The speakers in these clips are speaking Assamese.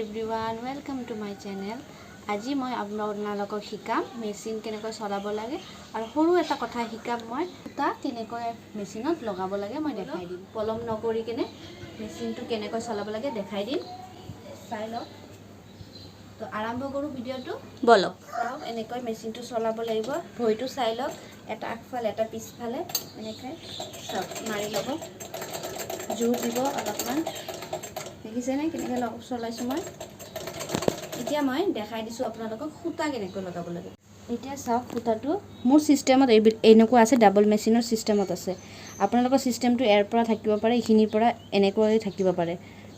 everyone, welcome to my channel. আজি মই আপোনালোকক শিকাম মেচিন কেনেকৈ চলাব লাগে আৰু সৰু এটা কথা শিকাম মই তা কেনেকৈ মেচিনত লগাব লাগে মই দেখাই দিম পলম নকৰি কেনে মেচিনটো কেনেকৈ চলাব লাগে দেখাই দিম চাই লওক তো আৰম্ভ কৰো ভিডিওটো বলক চাওক এনেকৈ মেচিনটো চলাব লাগিব ভইটো চাই লওক এটা আগফালে এটা পিছফালে এনেকৈ সব মাৰি লব জোৰ দিব অলপমান দেখিছে নে কেনেকৈ চলাইছো মই এতিয়া মই দেখাই দিছো আপোনালোকক খুঁটা কেনেকৈ লগাব লাগে এতিয়া চাওক খুঁটাটো মোৰ সিস্টেমত এনেকুৱা আছে ডাবল মেচিনৰ সিস্টেমত আছে আপোনালোকৰ সিস্টেমটো এৰ পৰা থাকিব পাৰে ইখিনিৰ পৰা এনেকৈ থাকিব পাৰে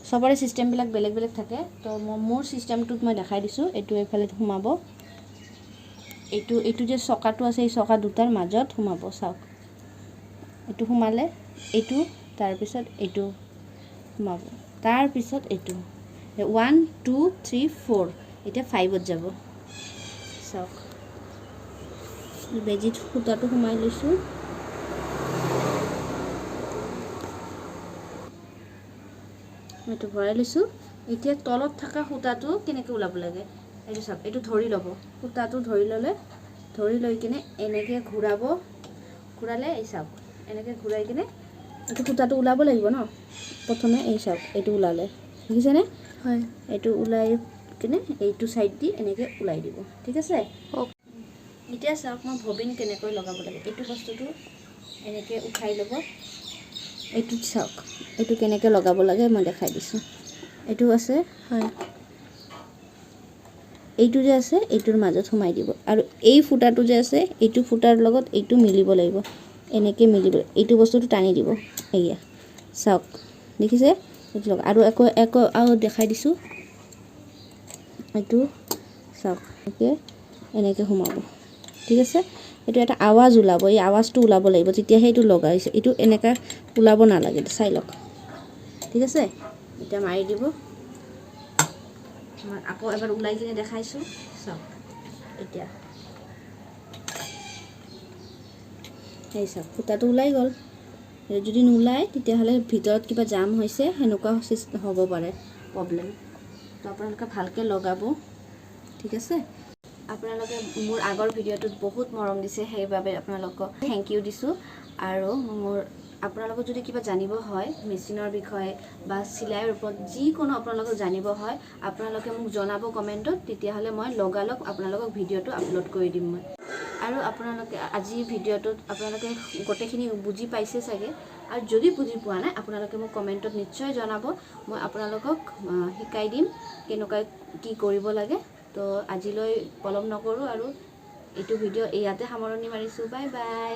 সবৰে সিস্টেম বিলাক বেলেগ বেলেগ থাকে তো মোৰ সিস্টেমটোত মই দেখাই দিছো এটো এফালে সোমাব এটো যে চকাটো আছে এই চকা দুটাৰ মাজত সোমাব চাওক এটো সোমালে এটো তাৰ পিছত এটো সোমাব তাৰ পিছত এটো 1 2 3 4 এটা 5 ত যাব চাওক বেজিত খুঁটাটো সোমাই লৈছো এটো ভৰাই লৈছো এতিয়া তলত থকা খুঁটাটো কেনেকৈ উলাব লাগে এইটো চাওক এটো ধৰি লব খুঁটাটো ধৰি ললে ধৰি লৈ কিনে এনেকৈ ঘূৰাব ঘূৰালে এই চাওক এনেকৈ ঘূৰাই কিনে এটো খুঁটাটো উলাব লাগিব ন প্ৰথমে এই চাওক এটো উলালে দেখিছে নে হয় এটো উলাই কিনে এইটো সাইড দি এনেকৈ উলাই দিব ঠিক আছে এতিয়া চাওক মই ববিন কেনেকৈ লগাব লাগে এটো বস্তুটো এনেকৈ উঠাই লব এটো চাওক এটো কেনেকৈ লগাব লাগে মই দেখাই দিছো এটো আছে হয় এইটো যে আছে এইটোৰ মাজত সোমাই দিব আৰু এই ফুটাটো যে আছে এইটো ফুটাৰ লগত এইটো মিলিব লাগিব এনেকৈ মিলিব এইটো বস্তুটো টানি দিব এইয়া চাওক দেখিছে এইটো আৰু একো দেখাই দিছো এইটো চাওক এনেকৈ সোমাব ঠিক আছে এটো এটা আৱাজ ওলাব এই আৱাজটো ওলাব লাগিব তেতিয়া হেইটো লগাইছে এটো এনেকা ওলাব না লাগে চাই লওক ঠিক আছে এটা মাৰি দিব আকৌ এবাৰ উলাই কিনে দেখাইছো চাওক এতিয়া এই চাওক ফুটাটো উলাই গল যদি নুলাই তেতিয়া হলে ভিতৰত কিবা জাম হৈছে হেনুকা হ'ব পাৰে প্ৰবলেম তো আপোনালোকে ভালকে লগাব ঠিক আছে আপোনালোকে মোৰ আগৰ ভিডিওটোত বহুত মৰম দিছে সেইবাবে আপোনালোকক থ্যাংক ইউ দিছো আৰু মোৰ আপোনালোকক যদি কিবা জানিব হয় মেচিনৰ বিষয়ে বা সিলাইৰ ওপৰত যি কোনো আপোনালোকক জানিব হয় আপোনালোকে মোক জনাব কমেন্টত তেতিয়া হলে মই লগালক আপোনালোকক ভিডিওটো আপলোড কৰি দিম মই আৰু আপোনালোকে আজি ভিডিওটোত আপোনালোকে গোটেইখিনি বুজি পাইছে চাগে আৰু যদি বুজি পোৱা নাই আপোনালোকে মোক কমেন্টত নিশ্চয় জনাব মই আপোনালোকক শিকাই দিম কেনেকৈ কি কৰিব লাগে তো আজিলৈ পলম নকৰো আৰু এইটো ভিডিও ইয়াতে সামৰণি মাৰিছো বাই বাই